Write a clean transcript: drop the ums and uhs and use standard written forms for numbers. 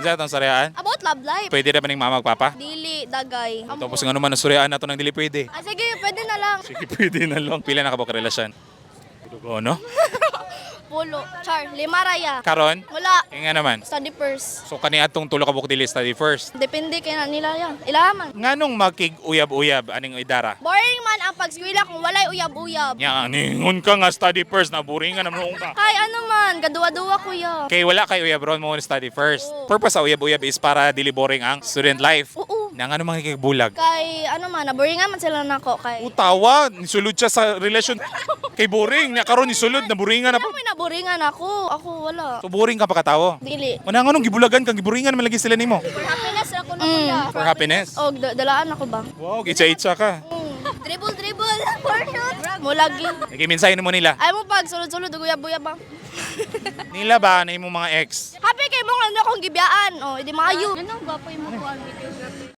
Isa itong suryaan? About love life. Pwede na ba ng mama magpapa? Dili, dagay. Tapos nga naman ang suryaan na ito nang dili pwede. Ah, sige, pwede na lang. Sige, pwede na lang. Pila na ka ba karelasyon? Ko, no? Pulo. Char, 5 raya. Karon? Wala. Kaya nga naman. Study first. So kani atong tulo ka buk dili study first. Depende kay na nila yan. Ilaman. Nganong makig-uyab-uyab aning idara? Boring man ang pagskwela kung walay uyab-uyab. Nya ningon ka nga study first na buringan naman ka. Kay ano man, gaduwa-duwa kuya. Kay wala kay uyab ron mo study first. Purpose sa uyab-uyab is para dili boring ang student life. Oo. Nang ano makikigbulag? Kay ano man, naboringan man sila nako kay. Utawa, nisulod siya sa relasyon. Kay boring, nya karon nisulod na buringan na Ano po. may naboringan ako? Ako wala. So boring ka pakatawo. Dili. Una nga nung gibulagan kang giburingan man lagi sila nimo. For happiness ako na kuya. For happiness. O, dalaan ako ba? Wow, itsa-itsa ka. Dribble. For shot. Mo lagi. Nagiminsahin mo nila. Ay mo pag sulod-sulod uyab-uyab ba? Nila ba na imong mga ex? Happy kay mo nga akong gibiyaan. Oh, edi maayo. Ganun gwapo imong kuan.